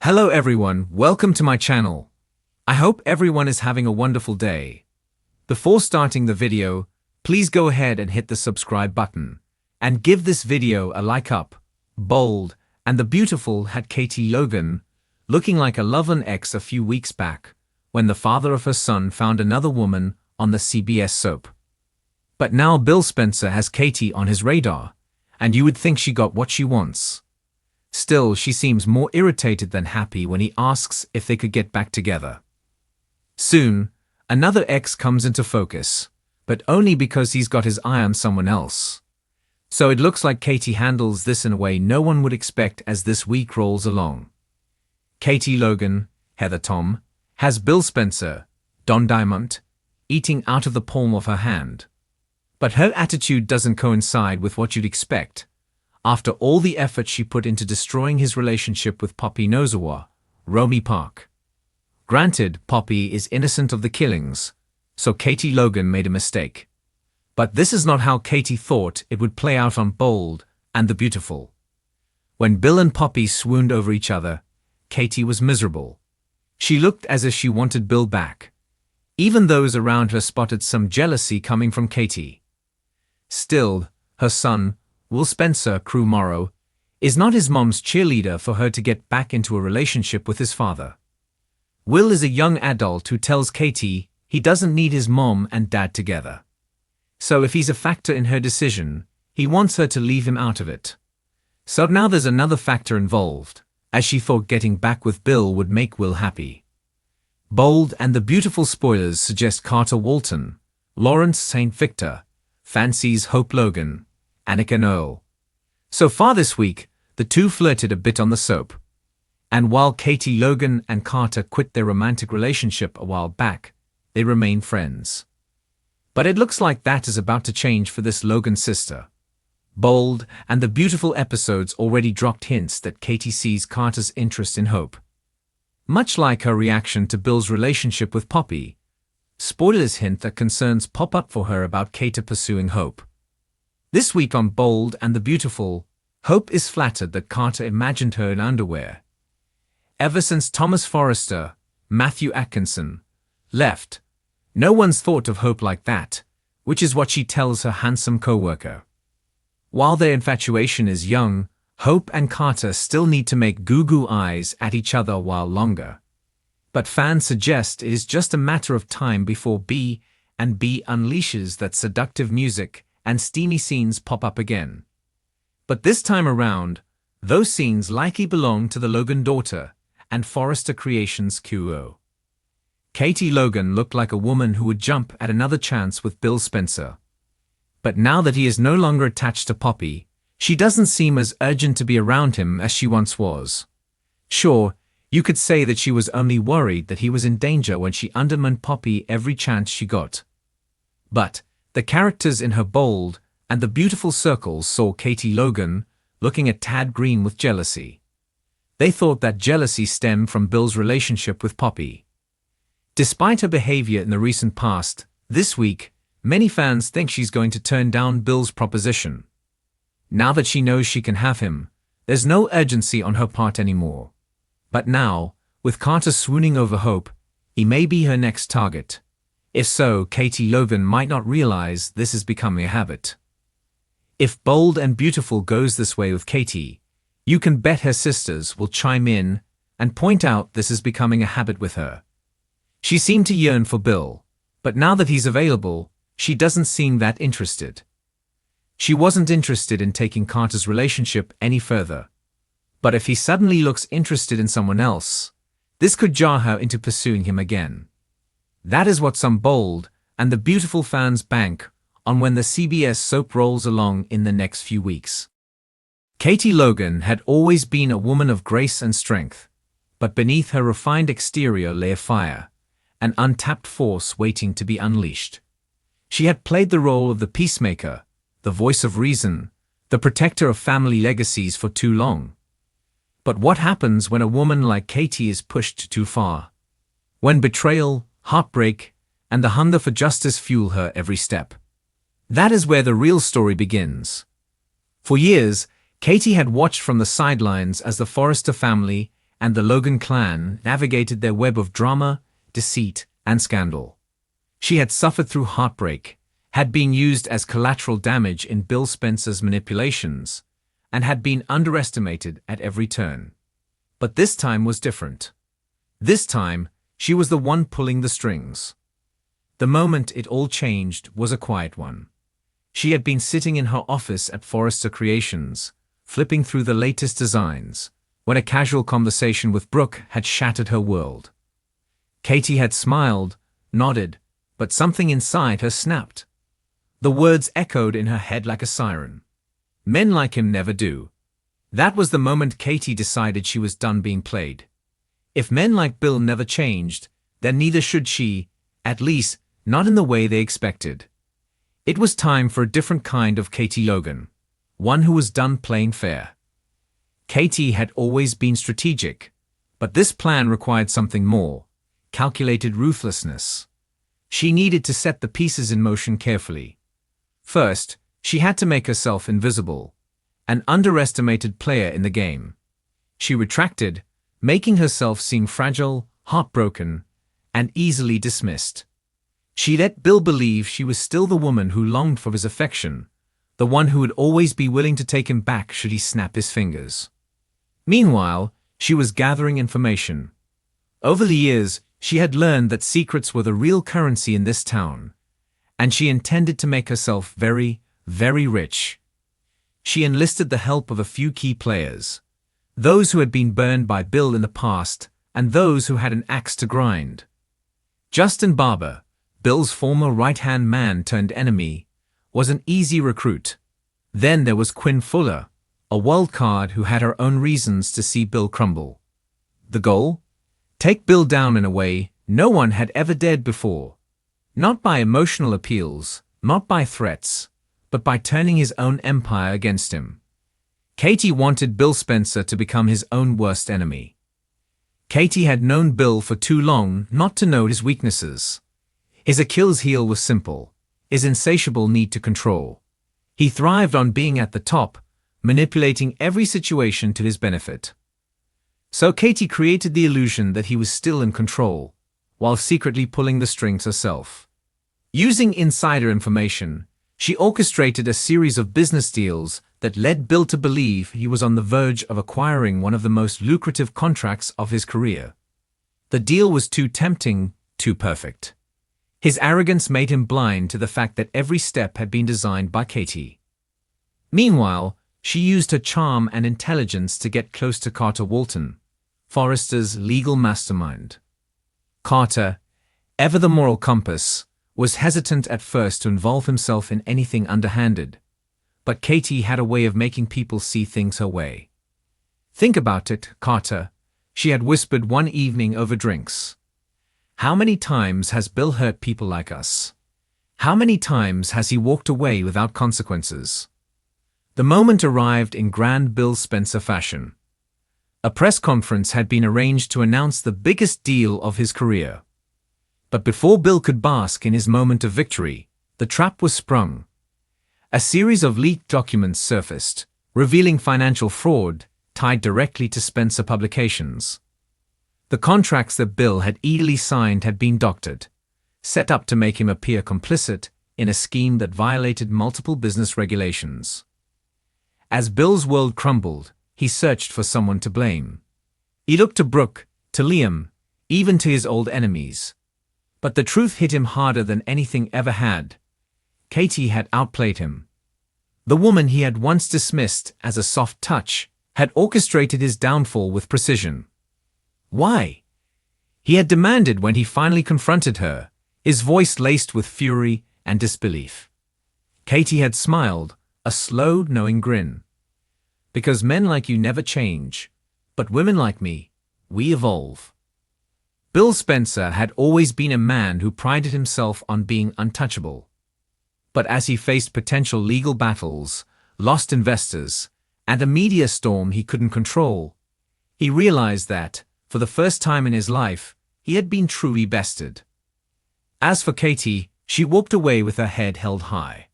Hello everyone, welcome to my channel. I hope everyone is having a wonderful day. Before starting the video, please go ahead and hit the subscribe button and give this video a like up. Bold and the Beautiful had Katie Logan looking like a lover ex a few weeks back when the father of her son found another woman on the CBS soap. But now Bill Spencer has Katie on his radar, and you would think she got what she wants. Still, she seems more irritated than happy when he asks if they could get back together. Soon, another ex comes into focus, but only because he's got his eye on someone else. So it looks like Katie handles this in a way no one would expect as this week rolls along. Katie Logan, Heather Tom, has Bill Spencer, Don Diamond, eating out of the palm of her hand. But her attitude doesn't coincide with what you'd expect, after all the effort she put into destroying his relationship with Poppy Nozawa, Romy Park. Granted, Poppy is innocent of the killings, so Katie Logan made a mistake. But this is not how Katie thought it would play out on Bold and the Beautiful. When Bill and Poppy swooned over each other, Katie was miserable. She looked as if she wanted Bill back. Even those around her spotted some jealousy coming from Katie. Still, her son, Will Spencer Crew Morrow, is not his mom's cheerleader for her to get back into a relationship with his father. Will is a young adult who tells Katie he doesn't need his mom and dad together. So if he's a factor in her decision, he wants her to leave him out of it. So now there's another factor involved, as she thought getting back with Bill would make Will happy. Bold and the Beautiful spoilers suggest Carter Walton, Lawrence St. Victor, fancies Hope Logan, Annika Noel. So far this week, the two flirted a bit on the soap. And while Katie Logan and Carter quit their romantic relationship a while back, they remain friends. But it looks like that is about to change for this Logan sister. Bold and the Beautiful episodes already dropped hints that Katie sees Carter's interest in Hope. Much like her reaction to Bill's relationship with Poppy, spoilers hint that concerns pop up for her about Katie pursuing Hope. This week on Bold and the Beautiful, Hope is flattered that Carter imagined her in underwear. Ever since Thomas Forrester, Matthew Atkinson, left, no one's thought of Hope like that, which is what she tells her handsome co-worker. While their infatuation is young, Hope and Carter still need to make goo-goo eyes at each other a while longer. But fans suggest it is just a matter of time before B and B unleashes that seductive music and steamy scenes pop up again. But this time around, those scenes likely belong to the Logan daughter and Forrester Creations QO. Katie Logan looked like a woman who would jump at another chance with Bill Spencer. But now that he is no longer attached to Poppy, she doesn't seem as urgent to be around him as she once was. Sure, you could say that she was only worried that he was in danger when she undermined Poppy every chance she got. But the characters in her Bold and the Beautiful circles saw Katie Logan looking a tad green with jealousy. They thought that jealousy stemmed from Bill's relationship with Poppy. Despite her behavior in the recent past, this week, many fans think she's going to turn down Bill's proposition. Now that she knows she can have him, there's no urgency on her part anymore. But now, with Carter swooning over Hope, he may be her next target. If so, Katie Logan might not realize this is becoming a habit. If Bold and Beautiful goes this way with Katie, you can bet her sisters will chime in and point out this is becoming a habit with her. She seemed to yearn for Bill, but now that he's available, she doesn't seem that interested. She wasn't interested in taking Carter's relationship any further. But if he suddenly looks interested in someone else, this could jar her into pursuing him again. That is what some Bold and the Beautiful fans bank on when the CBS soap rolls along in the next few weeks. Katie Logan had always been a woman of grace and strength, but beneath her refined exterior lay a fire, an untapped force waiting to be unleashed. She had played the role of the peacemaker, the voice of reason, the protector of family legacies for too long. But what happens when a woman like Katie is pushed too far? When betrayal, heartbreak, and the hunger for justice fuel her every step. That is where the real story begins. For years, Katie had watched from the sidelines as the Forrester family and the Logan clan navigated their web of drama, deceit, and scandal. She had suffered through heartbreak, had been used as collateral damage in Bill Spencer's manipulations, and had been underestimated at every turn. But this time was different. This time, she was the one pulling the strings. The moment it all changed was a quiet one. She had been sitting in her office at Forrester Creations, flipping through the latest designs, when a casual conversation with Brooke had shattered her world. Katie had smiled, nodded, but something inside her snapped. The words echoed in her head like a siren. Men like him never do. That was the moment Katie decided she was done being played. If men like Bill never changed, then neither should she, at least not in the way they expected. It was time for a different kind of Katie Logan, one who was done playing fair. Katie had always been strategic, but this plan required something more: calculated ruthlessness. She needed to set the pieces in motion carefully. First, she had to make herself invisible, an underestimated player in the game. She retracted, making herself seem fragile, heartbroken, and easily dismissed. She let Bill believe she was still the woman who longed for his affection, the one who would always be willing to take him back should he snap his fingers. Meanwhile, she was gathering information. Over the years, she had learned that secrets were the real currency in this town, and she intended to make herself very, very rich. She enlisted the help of a few key players, those who had been burned by Bill in the past and those who had an axe to grind. Justin Barber, Bill's former right-hand man turned enemy, was an easy recruit. Then there was Quinn Fuller, a wild card who had her own reasons to see Bill crumble. The goal? Take Bill down in a way no one had ever dared before. Not by emotional appeals, not by threats, but by turning his own empire against him. Katie wanted Bill Spencer to become his own worst enemy. Katie had known Bill for too long not to know his weaknesses. His Achilles heel was simple: his insatiable need to control. He thrived on being at the top, manipulating every situation to his benefit. So Katie created the illusion that he was still in control, while secretly pulling the strings herself. Using insider information, she orchestrated a series of business deals that led Bill to believe he was on the verge of acquiring one of the most lucrative contracts of his career. The deal was too tempting, too perfect. His arrogance made him blind to the fact that every step had been designed by Katie. Meanwhile, she used her charm and intelligence to get close to Carter Walton, Forrester's legal mastermind. Carter, ever the moral compass, was hesitant at first to involve himself in anything underhanded, but Katie had a way of making people see things her way. "Think about it, Carter," she had whispered one evening over drinks. "How many times has Bill hurt people like us? How many times has he walked away without consequences?" The moment arrived in grand Bill Spencer fashion. A press conference had been arranged to announce the biggest deal of his career. But before Bill could bask in his moment of victory, the trap was sprung. A series of leaked documents surfaced, revealing financial fraud tied directly to Spencer Publications. The contracts that Bill had eagerly signed had been doctored, set up to make him appear complicit in a scheme that violated multiple business regulations. As Bill's world crumbled, he searched for someone to blame. He looked to Brooke, to Liam, even to his old enemies. But the truth hit him harder than anything ever had. Katie had outplayed him. The woman he had once dismissed as a soft touch had orchestrated his downfall with precision. Why? He had demanded when he finally confronted her, his voice laced with fury and disbelief. Katie had smiled, a slow, knowing grin. "Because men like you never change, but women like me, we evolve." Bill Spencer had always been a man who prided himself on being untouchable. But as he faced potential legal battles, lost investors, and a media storm he couldn't control, he realized that, for the first time in his life, he had been truly bested. As for Katie, she walked away with her head held high.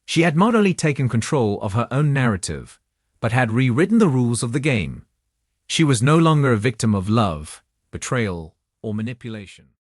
She had not only taken control of her own narrative, but had rewritten the rules of the game. She was no longer a victim of love, betrayal, or manipulation.